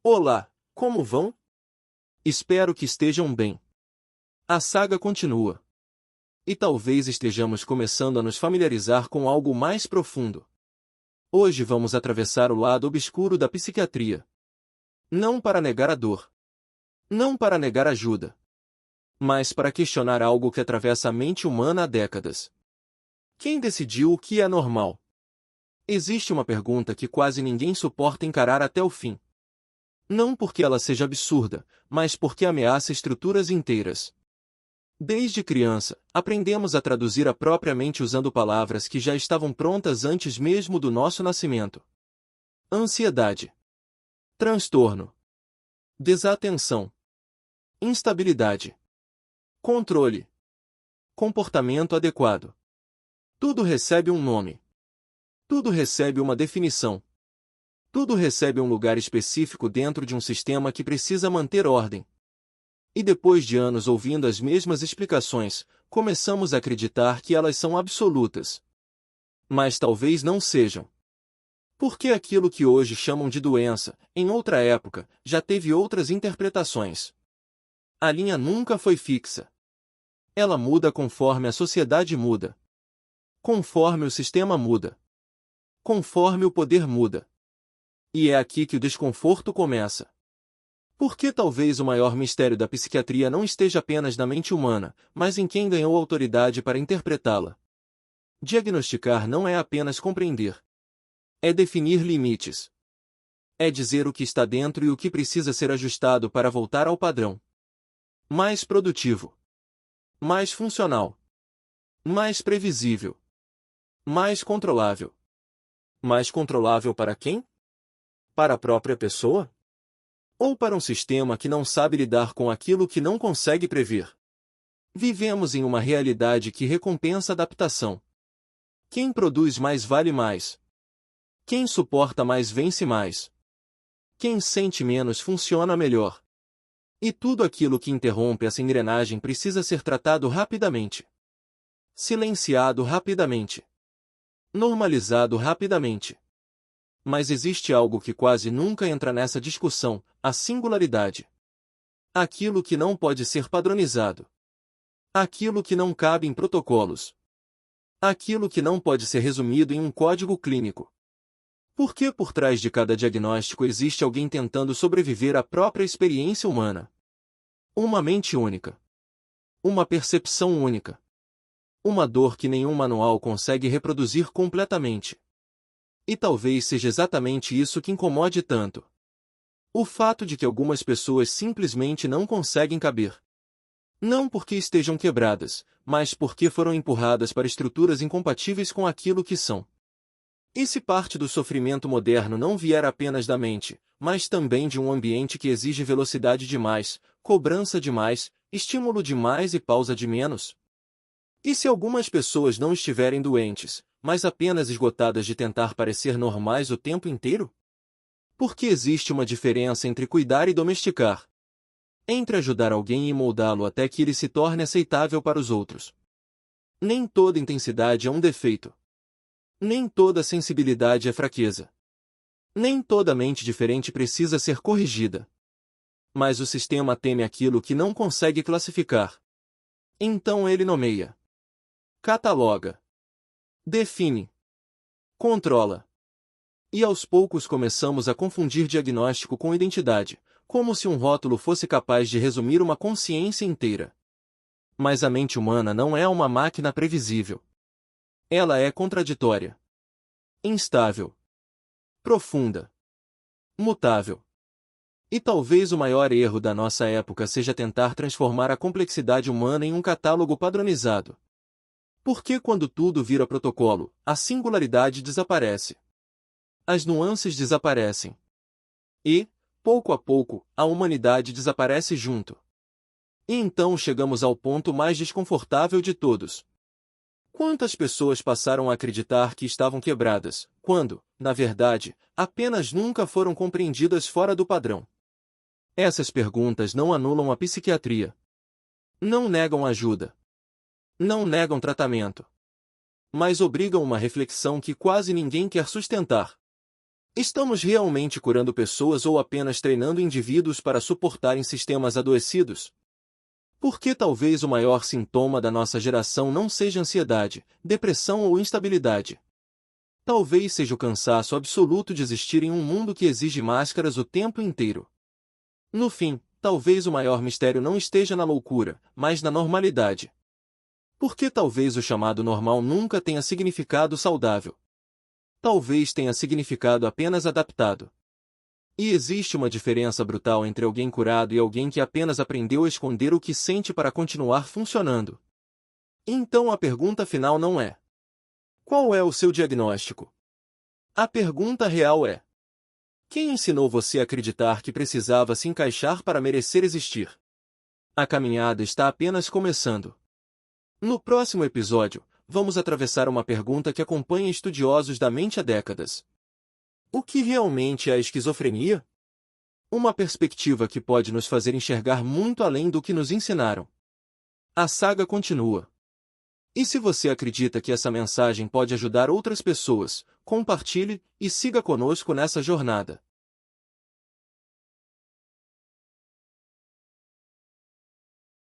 Olá, como vão? Espero que estejam bem. A saga continua. E talvez estejamos começando a nos familiarizar com algo mais profundo. Hoje vamos atravessar o lado obscuro da psiquiatria. Não para negar a dor. Não para negar ajuda. Mas para questionar algo que atravessa a mente humana há décadas. Quem decidiu o que é normal? Existe uma pergunta que quase ninguém suporta encarar até o fim. Não porque ela seja absurda, mas porque ameaça estruturas inteiras. Desde criança, aprendemos a traduzir a própria mente usando palavras que já estavam prontas antes mesmo do nosso nascimento. Ansiedade. Transtorno. Desatenção. Instabilidade. Controle. Comportamento adequado. Tudo recebe um nome. Tudo recebe uma definição. Tudo recebe um lugar específico dentro de um sistema que precisa manter ordem. E depois de anos ouvindo as mesmas explicações, começamos a acreditar que elas são absolutas. Mas talvez não sejam. Porque aquilo que hoje chamam de doença, em outra época, já teve outras interpretações. A linha nunca foi fixa. Ela muda conforme a sociedade muda. Conforme o sistema muda. Conforme o poder muda. E é aqui que o desconforto começa. Porque talvez o maior mistério da psiquiatria não esteja apenas na mente humana, mas em quem ganhou autoridade para interpretá-la. Diagnosticar não é apenas compreender. É definir limites. É dizer o que está dentro e o que precisa ser ajustado para voltar ao padrão. Mais produtivo. Mais funcional. Mais previsível. Mais controlável. Mais controlável para quem? Para a própria pessoa? Ou para um sistema que não sabe lidar com aquilo que não consegue prever? Vivemos em uma realidade que recompensa adaptação. Quem produz mais vale mais. Quem suporta mais vence mais. Quem sente menos funciona melhor. E tudo aquilo que interrompe essa engrenagem precisa ser tratado rapidamente. Silenciado rapidamente. Normalizado rapidamente. Mas existe algo que quase nunca entra nessa discussão, a singularidade. Aquilo que não pode ser padronizado. Aquilo que não cabe em protocolos. Aquilo que não pode ser resumido em um código clínico. Porque por trás de cada diagnóstico existe alguém tentando sobreviver à própria experiência humana. Uma mente única. Uma percepção única. Uma dor que nenhum manual consegue reproduzir completamente. E talvez seja exatamente isso que incomode tanto. O fato de que algumas pessoas simplesmente não conseguem caber. Não porque estejam quebradas, mas porque foram empurradas para estruturas incompatíveis com aquilo que são. E se parte do sofrimento moderno não vier apenas da mente, mas também de um ambiente que exige velocidade demais, cobrança demais, estímulo demais e pausa de menos? E se algumas pessoas não estiverem doentes, mas apenas esgotadas de tentar parecer normais o tempo inteiro? Porque existe uma diferença entre cuidar e domesticar. Entre ajudar alguém e moldá-lo até que ele se torne aceitável para os outros. Nem toda intensidade é um defeito. Nem toda sensibilidade é fraqueza. Nem toda mente diferente precisa ser corrigida. Mas o sistema teme aquilo que não consegue classificar. Então ele nomeia. Cataloga. Define. Controla. E aos poucos começamos a confundir diagnóstico com identidade, como se um rótulo fosse capaz de resumir uma consciência inteira. Mas a mente humana não é uma máquina previsível. Ela é contraditória. Instável. Profunda. Mutável. E talvez o maior erro da nossa época seja tentar transformar a complexidade humana em um catálogo padronizado. Porque quando tudo vira protocolo, a singularidade desaparece. As nuances desaparecem. E, pouco a pouco, a humanidade desaparece junto. E então chegamos ao ponto mais desconfortável de todos. Quantas pessoas passaram a acreditar que estavam quebradas, quando, na verdade, apenas nunca foram compreendidas fora do padrão? Essas perguntas não anulam a psiquiatria. Não negam ajuda. Não negam tratamento. Mas obrigam uma reflexão que quase ninguém quer sustentar. Estamos realmente curando pessoas ou apenas treinando indivíduos para suportarem sistemas adoecidos? Porque talvez o maior sintoma da nossa geração não seja ansiedade, depressão ou instabilidade. Talvez seja o cansaço absoluto de existir em um mundo que exige máscaras o tempo inteiro. No fim, talvez o maior mistério não esteja na loucura, mas na normalidade. Porque talvez o chamado normal nunca tenha significado saudável. Talvez tenha significado apenas adaptado. E existe uma diferença brutal entre alguém curado e alguém que apenas aprendeu a esconder o que sente para continuar funcionando. Então a pergunta final não é: qual é o seu diagnóstico? A pergunta real é: quem ensinou você a acreditar que precisava se encaixar para merecer existir? A caminhada está apenas começando. No próximo episódio, vamos atravessar uma pergunta que acompanha estudiosos da mente há décadas. O que realmente é a esquizofrenia? Uma perspectiva que pode nos fazer enxergar muito além do que nos ensinaram. A saga continua. E se você acredita que essa mensagem pode ajudar outras pessoas, compartilhe e siga conosco nessa jornada.